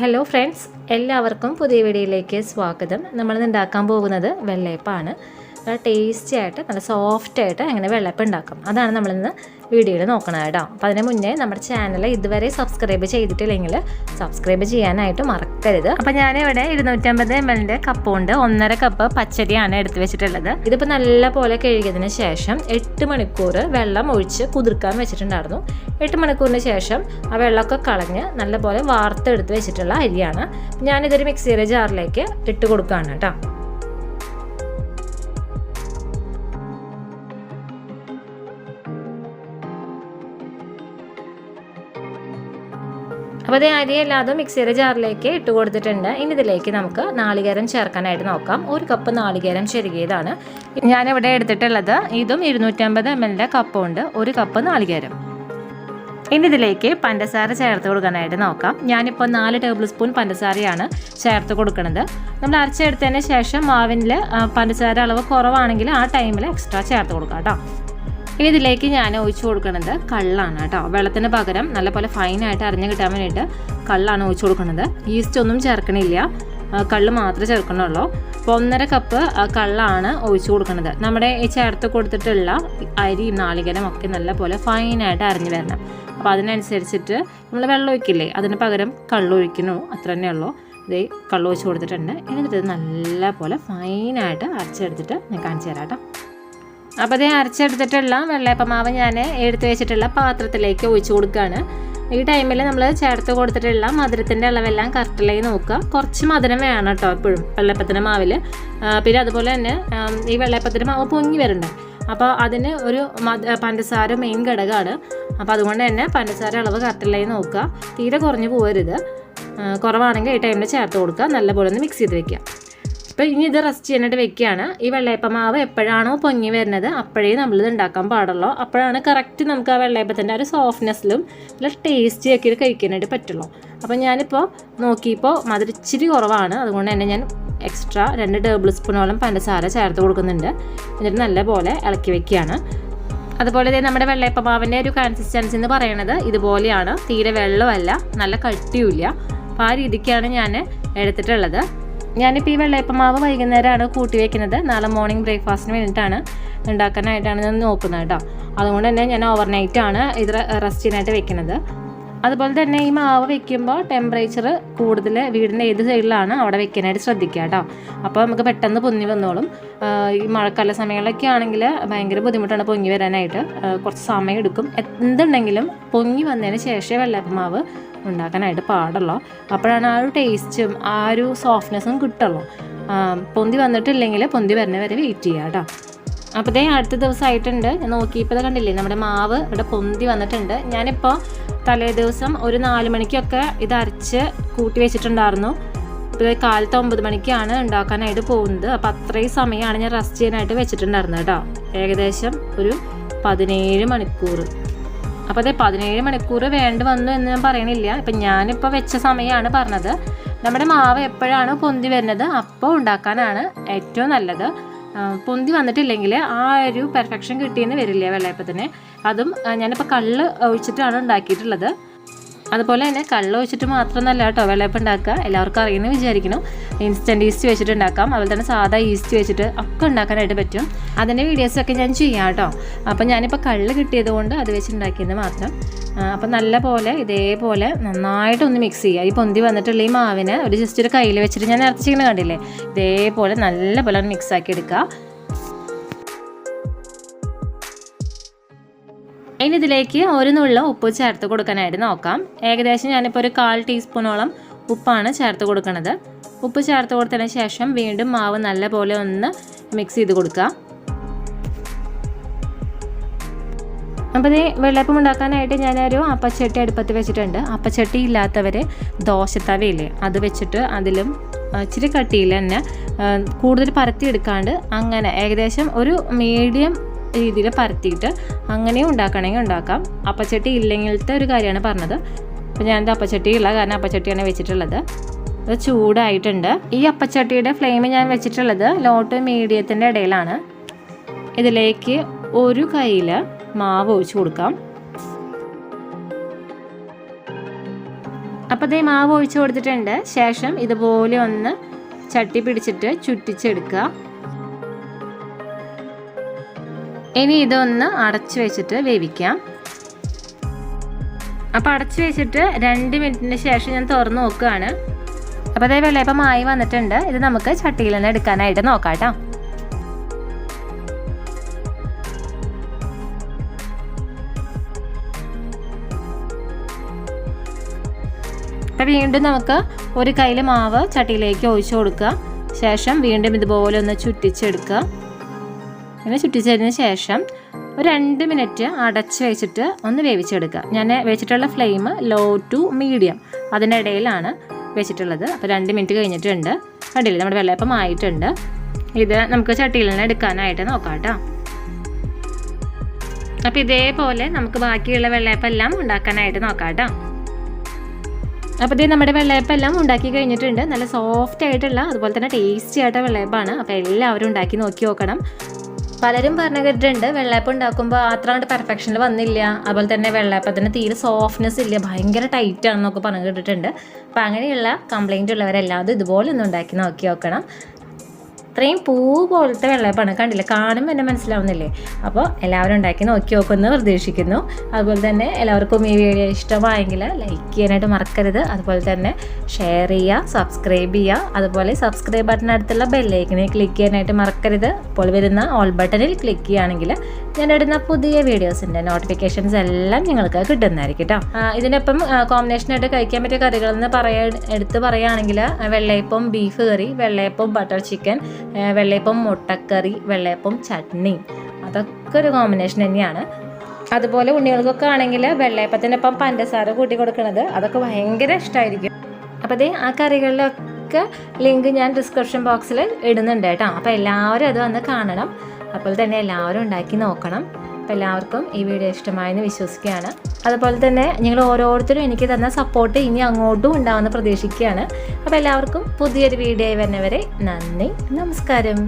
Hello friends, എല്ലാവർക്കും പുതിയ വീഡിയോയിലേക്ക് സ്വാഗതം. നമ്മളിന്ന് ഉണ്ടാക്കാൻ പോകുന്നത് വെള്ളയപ്പമാണ്. നല്ല ടേസ്റ്റി ആയിട്ട് നല്ല സോഫ്റ്റായിട്ട് എങ്ങനെ വെള്ളയപ്പം ഉണ്ടാക്കാം അതാണ് നമ്മളിന്ന് വീഡിയോയിൽ നോക്കുന്നത് കേട്ടോ. അപ്പോൾ അതിന് മുന്നേ നമ്മുടെ ചാനൽ ഇതുവരെ സബ്സ്ക്രൈബ് ചെയ്തിട്ടില്ലെങ്കിൽ സബ്സ്ക്രൈബ് ചെയ്യാനായിട്ട് മറക്കരുത്. അപ്പോൾ ഞാനിവിടെ 250 ml കപ്പ് കൊണ്ട് 1.5 കപ്പ് പച്ചരിയാണ് എടുത്ത് വെച്ചിട്ടുള്ളത്. ഇതിപ്പോൾ നല്ല പോലെ കഴുകിയതിന് ശേഷം 8 മണിക്കൂർ വെള്ളം ഒഴിച്ച് കുതിർക്കാൻ വെച്ചിട്ടുണ്ടായിരുന്നു. 8 മണിക്കൂറിന് ശേഷം ആ വെള്ളമൊക്കെ കളഞ്ഞ് നല്ലപോലെ വാർത്തെടുത്ത് വെച്ചിട്ടുള്ള അരിയാണ്. ഞാനിതൊരു മിക്സിയുടെ ജാറിലേക്ക് ഇട്ട് കൊടുക്കുകയാണ് കേട്ടോ. അപ്പോൾ അതേ അരി എല്ലാതും മിക്സിയുടെ ജാറിലേക്ക് ഇട്ട് കൊടുത്തിട്ടുണ്ട്. ഇനി ഇതിലേക്ക് നമുക്ക് നാളികേരം ചേർക്കാനായിട്ട് നോക്കാം. 1 കപ്പ് നാളികേരം ചെറുകിയതാണ് ഞാനിവിടെ എടുത്തിട്ടുള്ളത്. ഇതും 250 ml കപ്പ് കൊണ്ട് 1 കപ്പ് നാളികേരം. ഇനി ഇതിലേക്ക് പഞ്ചസാര ചേർത്ത് കൊടുക്കാനായിട്ട് നോക്കാം. ഞാനിപ്പോൾ 4 ടേബിൾ സ്പൂൺ പഞ്ചസാരയാണ് ചേർത്ത് കൊടുക്കുന്നത്. നമ്മൾ അരച്ചെടുത്തതിന് ശേഷം മാവിൽ പഞ്ചസാര അളവ് കുറവാണെങ്കിൽ ആ ടൈമിൽ എക്സ്ട്രാ ചേർത്ത് കൊടുക്കാം കേട്ടോ. ഇനി ഇതിലേക്ക് ഞാൻ ഒഴിച്ചു കൊടുക്കുന്നത് കള്ളാണ് കേട്ടോ. വെള്ളത്തിന് പകരം നല്ലപോലെ ഫൈനായിട്ട് അരിഞ്ഞ് കിട്ടാൻ വേണ്ടിയിട്ട് കള്ളാണ് ഒഴിച്ചു കൊടുക്കുന്നത്. ഈസ്റ്റ് ഒന്നും ചേർക്കണില്ല, കള്ള് മാത്രമേ ചേർക്കണുള്ളൂ. അപ്പോൾ 1.5 കപ്പ് കള്ളാണ് ഒഴിച്ചു കൊടുക്കുന്നത്. നമ്മുടെ ഈ ചേർത്ത് കൊടുത്തിട്ടുള്ള അരിയും നാളികേരം ഒക്കെ നല്ലപോലെ ഫൈനായിട്ട് അരിഞ്ഞ് വരണം. അപ്പോൾ അതിനനുസരിച്ചിട്ട് നമ്മൾ വെള്ളം ഒഴിക്കില്ലേ, അതിന് പകരം കള്ള് ഒഴിക്കണു, അത്ര തന്നെ ഉള്ളൂ. ഇതേ കള്ള് ഒഴിച്ച് കൊടുത്തിട്ടുണ്ട്. എന്നിട്ട് ഇത് നല്ലപോലെ ഫൈനായിട്ട് അരച്ചെടുത്തിട്ട് ഞാൻ കാണിച്ചു തരാം കേട്ടോ. അപ്പോൾ അതേ അരച്ചെടുത്തിട്ടുള്ള വെള്ളയപ്പം മാവ് ഞാൻ എടുത്ത് വെച്ചിട്ടുള്ള പാത്രത്തിലേക്ക് ഒഴിച്ച് കൊടുക്കുകയാണ്. ഈ ടൈമിൽ നമ്മൾ ചേർത്ത് കൊടുത്തിട്ടുള്ള മധുരത്തിൻ്റെ അളവെല്ലാം കറക്റ്റിലായി നോക്കുക. കുറച്ച് മധുരം വേണം കേട്ടോ എപ്പോഴും വെള്ളയപ്പത്തിൻ്റെ മാവിൽ. പിന്നെ അതുപോലെ തന്നെ ഈ വെള്ളയപ്പത്തിൻ്റെ മാവ് പൊങ്ങി വരണ്ടേ, അപ്പോൾ അതിന് ഒരു പഞ്ചസാര മെയിൻ ഘടകമാണ്. അപ്പോൾ അതുകൊണ്ട് തന്നെ പഞ്ചസാര അളവ് കറക്റ്റിലായി നോക്കുക. തീരെ കുറഞ്ഞു പോകരുത്. കുറവാണെങ്കിൽ ഈ ടൈമിൽ ചേർത്ത് കൊടുക്കുക. നല്ലപോലെ ഒന്ന് മിക്സ് ചെയ്ത് വെക്കുക. അപ്പോൾ ഇനി ഇത് റെസ്റ്റ് ചെയ്യാനായിട്ട് വെക്കുകയാണ്. ഈ വെള്ളയപ്പം മാവ് എപ്പോഴാണോ പൊങ്ങി വരുന്നത് അപ്പോഴേ നമ്മളിത് ഉണ്ടാക്കാൻ പാടുള്ളൂ. അപ്പോഴാണ് കറക്റ്റ് നമുക്ക് ആ വെള്ളയപ്പത്തിൻ്റെ ഒരു സോഫ്റ്റ്നെസ്സിലും നല്ല ടേസ്റ്റി ആക്കി കഴിക്കാനായിട്ട് പറ്റുള്ളൂ. അപ്പോൾ ഞാനിപ്പോൾ നോക്കിയപ്പോൾ മധുരം ഇച്ചിരി കുറവാണ്. അതുകൊണ്ട് തന്നെ ഞാൻ എക്സ്ട്രാ 2 ടേബിൾ സ്പൂണോളം പഞ്ചസാര ചേർത്ത് കൊടുക്കുന്നുണ്ട്. എന്നിട്ട് നല്ലപോലെ ഇളക്കി വെക്കുകയാണ്. അതുപോലെ തന്നെ നമ്മുടെ വെള്ളയപ്പം മാവിൻ്റെ ഒരു കൺസിസ്റ്റൻസി എന്ന് പറയുന്നത് ഇതുപോലെയാണ്. തീരെ വെള്ളമല്ല, നല്ല കട്ടിയുമില്ല. അപ്പോൾ ആ രീതിക്കാണ് ഞാൻ എടുത്തിട്ടുള്ളത്. ഞാനിപ്പോൾ ഈ വെള്ളയപ്പം മാവ് വൈകുന്നേരമാണ് കൂട്ടി വയ്ക്കുന്നത്. നാളെ മോർണിംഗ് ബ്രേക്ക്ഫാസ്റ്റിന് വേണ്ടിയിട്ടാണ് ഉണ്ടാക്കാനായിട്ടാണ് ഞാൻ നോക്കുന്നത് കേട്ടോ. അതുകൊണ്ട് തന്നെ ഞാൻ ഓവർനൈറ്റാണ് ഇത് റെസ്റ്റ് ചെയ്യാനായിട്ട് വെക്കുന്നത്. അതുപോലെ തന്നെ ഈ മാവ് വെക്കുമ്പോൾ ടെമ്പറേച്ചർ കൂടുതൽ വീടിൻ്റെ ഏത് സൈഡിലാണ് അവിടെ വെക്കാനായിട്ട് ശ്രദ്ധിക്കുക കേട്ടോ. അപ്പോൾ നമുക്ക് പെട്ടെന്ന് പൊങ്ങി വന്നോളും. ഈ മഴക്കാല സമയങ്ങളിലൊക്കെ ആണെങ്കിൽ ഭയങ്കര ബുദ്ധിമുട്ടാണ് പൊങ്ങി വരാനായിട്ട്, കുറച്ച് സമയം എടുക്കും. എന്തുണ്ടെങ്കിലും പൊങ്ങി വന്നതിന് ശേഷമേ വെള്ളയപ്പം മാവ് ഉണ്ടാക്കാനായിട്ട് പാടുള്ളൂ. അപ്പോഴാണ് ആ ഒരു ടേസ്റ്റും ആ ഒരു സോഫ്റ്റ്നെസ്സും കിട്ടുള്ളൂ. പൊന്തി വന്നിട്ടില്ലെങ്കിൽ പൊന്തി വരുന്ന വരെ വെയിറ്റ് ചെയ്യുക കേട്ടോ. അപ്പോൾ അടുത്ത ദിവസമായിട്ടുണ്ട്. ഞാൻ നോക്കിയപ്പോൾ ഇത് കണ്ടില്ലേ, നമ്മുടെ മാവ് ഇവിടെ പൊന്തി വന്നിട്ടുണ്ട്. ഞാനിപ്പോൾ തലേ ദിവസം ഒരു 4 മണിക്കൊക്കെ ഇത് അരച്ച് കൂട്ടി വെച്ചിട്ടുണ്ടായിരുന്നു. ഇപ്പോൾ കാലത്ത് 9 മണിക്കാണ് ഉണ്ടാക്കാനായിട്ട് പോകുന്നത്. അപ്പോൾ അത്രയും സമയമാണ് ഞാൻ റെസ്റ്റ് ചെയ്യാനായിട്ട് വെച്ചിട്ടുണ്ടായിരുന്നത് കേട്ടോ. ഏകദേശം ഒരു 17 മണിക്കൂർ. അപ്പോൾ അതെ 17 മണിക്കൂർ വേണ്ടി വന്നു എന്ന് ഞാൻ പറയണില്ല. ഇപ്പം ഞാനിപ്പോൾ വെച്ച സമയമാണ് പറഞ്ഞത്. നമ്മുടെ മാവ് എപ്പോഴാണ് പൊന്തി വരുന്നത് അപ്പോൾ ഉണ്ടാക്കാനാണ് ഏറ്റവും നല്ലത്. പൊന്തി വന്നിട്ടില്ലെങ്കിൽ ആ ഒരു പെർഫെക്ഷൻ കിട്ടിയെന്ന് വരില്ല വെള്ളയപ്പത്തിന്. അതും ഞാനിപ്പോൾ കള്ള് ഒഴിച്ചിട്ടാണ് ഉണ്ടാക്കിയിട്ടുള്ളത്. അതുപോലെ തന്നെ കള്ള് ഒഴിച്ചിട്ട് മാത്രമല്ല കേട്ടോ വെള്ളയപ്പം ഉണ്ടാക്കുക. എല്ലാവർക്കും അറിയുമെന്ന് വിചാരിക്കണം. ഇൻസ്റ്റൻറ്റ് ഈസ്റ്റ് വെച്ചിട്ട് ഉണ്ടാക്കാം, അതുപോലെ തന്നെ സാധാ ഈസ്റ്റ് വെച്ചിട്ട് ഒക്കെ ഉണ്ടാക്കാനായിട്ട് പറ്റും. അതിൻ്റെ വീഡിയോസൊക്കെ ഞാൻ ചെയ്യാം കേട്ടോ. അപ്പോൾ ഞാനിപ്പോൾ കള്ള് കിട്ടിയത് കൊണ്ട് അത് വെച്ചിട്ടുണ്ടാക്കിയത് മാത്രം. അപ്പോൾ നല്ല പോലെ ഇതേപോലെ നന്നായിട്ടൊന്ന് മിക്സ് ചെയ്യുക. ഈ പൊന്തി വന്നിട്ടുള്ള ഈ മാവിനെ ജസ്റ്റ് ഒരു കയ്യിൽ വെച്ചിട്ട് ഞാൻ നേരത്തെ ചെയ്യുന്നത് കണ്ടില്ലേ, ഇതേപോലെ നല്ല പോലെ മിക്സ് ആക്കി എടുക്കുക. ഇനി ഇതിലേക്ക് ഒരു നുള്ള ഉപ്പ് ചേർത്ത് കൊടുക്കാനായിട്ട് നോക്കാം. ഏകദേശം ഞാനിപ്പോൾ ഒരു 1/4 ടീസ്പൂണോളം ഉപ്പാണ് ചേർത്ത് കൊടുക്കുന്നത്. ഉപ്പ് ചേർത്ത് കൊടുത്തതിന് ശേഷം വീണ്ടും മാവ് നല്ലപോലെ ഒന്ന് മിക്സ് ചെയ്ത് കൊടുക്കുക. അപ്പോൾ ഈ വെള്ളയപ്പം ഉണ്ടാക്കാനായിട്ട് ഞാനൊരു അപ്പച്ചട്ടി അടുപ്പത്ത് വെച്ചിട്ടുണ്ട്. അപ്പച്ചട്ടി ഇല്ലാത്തവർ ദോശത്തവയില്ലേ അത് വെച്ചിട്ട് അതിലും ഇച്ചിരി കട്ടിയിൽ തന്നെ കൂടുതൽ പരത്തി എടുക്കാണ്ട് അങ്ങനെ ഏകദേശം ഒരു മീഡിയം രീതിയിൽ പരത്തിയിട്ട് അങ്ങനെയും ഉണ്ടാക്കണമെങ്കിൽ ഉണ്ടാക്കാം. അപ്പച്ചട്ടി ഇല്ലെങ്കിലത്തെ ഒരു കാര്യമാണ് പറഞ്ഞത്. അപ്പോൾ ഞാനിത് അപ്പച്ചട്ടി ഉള്ള കാരണം അപ്പച്ചട്ടിയാണ് വെച്ചിട്ടുള്ളത്. അത് ചൂടായിട്ടുണ്ട്. ഈ അപ്പച്ചട്ടിയുടെ ഫ്ലെയിം ഞാൻ വെച്ചിട്ടുള്ളത് ലോ ടു മീഡിയത്തിൻ്റെ ഇടയിലാണ്. ഇതിലേക്ക് ഒരു കയ്യിൽ മാവ് ഒഴിച്ച് കൊടുക്കാം. അപ്പോൾ അതേ മാവ് ഒഴിച്ചു കൊടുത്തിട്ടുണ്ട്. ശേഷം ഇതുപോലെ ഒന്ന് ചട്ടി പിടിച്ചിട്ട് ചുറ്റിച്ചെടുക്കുക. ഇനി ഇതൊന്ന് അടച്ചു വെച്ചിട്ട് വേവിക്കാം. അപ്പോൾ അടച്ചു വെച്ചിട്ട് 2 മിനിറ്റിന് ശേഷം ഞാൻ തുറന്ന് നോക്കുകയാണ്. അപ്പോൾ അതേ വെള്ളയപ്പം ആയി വന്നിട്ടുണ്ട്. ഇത് നമുക്ക് ചട്ടിയിൽ നിന്ന് എടുക്കാനായിട്ട് നോക്കാം കേട്ടോ. അപ്പോൾ വീണ്ടും നമുക്ക് ഒരു കയ്യിൽ മാവ് ചട്ടിയിലേക്ക് ഒഴിച്ചു കൊടുക്കുക. ശേഷം വീണ്ടും ഇതുപോലെ ഒന്ന് ചുറ്റിച്ചെടുക്കുക. ഇങ്ങനെ ചുറ്റിച്ചതിന് ശേഷം ഒരു 2 മിനിറ്റ് അടച്ച് വെച്ചിട്ട് ഒന്ന് വേവിച്ചെടുക്കുക. ഞാൻ വെച്ചിട്ടുള്ള ഫ്ലെയിം ലോ ടു മീഡിയം അതിൻ്റെ ഇടയിലാണ് വെച്ചിട്ടുള്ളത്. അപ്പോൾ 2 മിനിറ്റ് കഴിഞ്ഞിട്ടുണ്ട്. കണ്ടില്ലേ, നമ്മുടെ വെള്ളയപ്പം ആയിട്ടുണ്ട്. ഇത് നമുക്ക് ചട്ടിയിൽ നിന്ന് എടുക്കാനായിട്ട് നോക്കാം കേട്ടോ. അപ്പോൾ ഇതേപോലെ നമുക്ക് ബാക്കിയുള്ള വെള്ളയപ്പം എല്ലാം ഉണ്ടാക്കാനായിട്ട് നോക്കാം കേട്ടോ. അപ്പോൾ ഇത് നമ്മുടെ വെള്ളയപ്പം എല്ലാം ഉണ്ടാക്കി കഴിഞ്ഞിട്ടുണ്ട്. നല്ല സോഫ്റ്റ് ആയിട്ടുള്ള അതുപോലെ തന്നെ ടേസ്റ്റി ആയിട്ടുള്ള വെള്ളയപ്പമാണ്. അപ്പോൾ എല്ലാവരും ഉണ്ടാക്കി നോക്കണം. പലരും പറഞ്ഞു കേട്ടിട്ടുണ്ട് വെള്ളയപ്പം ഉണ്ടാക്കുമ്പോൾ അത്ര കണ്ട് പെർഫെക്ഷനിൽ വന്നില്ല, അതുപോലെ തന്നെ വെള്ളയപ്പത്തിന് തീരെ സോഫ്റ്റ്നെസ് ഇല്ല, ഭയങ്കര ടൈറ്റ് ആണെന്നൊക്കെ പറഞ്ഞു കേട്ടിട്ടുണ്ട്. അപ്പോൾ അങ്ങനെയുള്ള കംപ്ലൈൻറ്റ് ഉള്ളവരെല്ലാവരും ഇതുപോലെ ഒന്ന് ഉണ്ടാക്കി നോക്കണം. ഇത്രയും പൂ പോലത്തെ വെള്ളയപ്പമാണ്. കണ്ടില്ല, കാണുമ്പോൾ എന്നെ മനസ്സിലാവുന്നില്ലേ? അപ്പോൾ എല്ലാവരും ഉണ്ടാക്കി നോക്കുമെന്ന് പ്രതീക്ഷിക്കുന്നു. അതുപോലെ തന്നെ എല്ലാവർക്കും ഈ വീഡിയോ ഇഷ്ടമായെങ്കിൽ ലൈക്ക് ചെയ്യാനായിട്ട് മറക്കരുത്. അതുപോലെ തന്നെ ഷെയർ ചെയ്യുക, സബ്സ്ക്രൈബ് ചെയ്യുക. അതുപോലെ സബ്സ്ക്രൈബ് ബട്ടനടുത്തുള്ള ബെല്ലൈക്കനെ ക്ലിക്ക് ചെയ്യാനായിട്ട് മറക്കരുത്. അപ്പോൾ വരുന്ന ഓൾ ബട്ടണിൽ ക്ലിക്ക് ചെയ്യുകയാണെങ്കിൽ ഞാൻ ഇടുന്ന പുതിയ വീഡിയോസിൻ്റെ നോട്ടിഫിക്കേഷൻസ് എല്ലാം നിങ്ങൾക്ക് കിട്ടുന്നതായിരിക്കും കേട്ടോ. ഇതിനൊപ്പം കോമ്പിനേഷനായിട്ട് കഴിക്കാൻ പറ്റിയ കറികളെന്ന് എടുത്ത് പറയുകയാണെങ്കിൽ വെള്ളയപ്പം ബീഫ് കറി, വെള്ളയപ്പം ബട്ടർ ചിക്കൻ, വെള്ളയപ്പം മുട്ടക്കറി, വെള്ളയപ്പം ചട്നി, അതൊക്കെ ഒരു കോമ്പിനേഷൻ തന്നെയാണ്. അതുപോലെ ഉണ്ണികൾക്കൊക്കെ ആണെങ്കിൽ വെള്ളയപ്പത്തിനൊപ്പം പഞ്ചസാര കൂട്ടി കൊടുക്കുന്നത് അതൊക്കെ ഭയങ്കര ഇഷ്ടമായിരിക്കും. അപ്പോൾ അതേ ആ കറികളിലൊക്കെ ലിങ്ക് ഞാൻ ഡിസ്ക്രിപ്ഷൻ ബോക്സിൽ ഇടുന്നുണ്ട് കേട്ടോ. അപ്പോൾ എല്ലാവരും അത് വന്ന് കാണണം. അപ്പോൾ തന്നെ എല്ലാവരും ഉണ്ടാക്കി നോക്കണം. അപ്പോൾ എല്ലാവർക്കും ഈ വീഡിയോ ഇഷ്ടമായെന്ന് വിശ്വസിക്കുകയാണ്. അതുപോലെ തന്നെ നിങ്ങൾ ഓരോരുത്തരും എനിക്ക് തന്ന സപ്പോർട്ട് ഇനി അങ്ങോട്ടും ഉണ്ടാവുമെന്ന് പ്രതീക്ഷിക്കുകയാണ്. അപ്പോൾ എല്ലാവർക്കും പുതിയൊരു വീഡിയോ വരുന്നവരെ നന്ദി, നമസ്കാരം.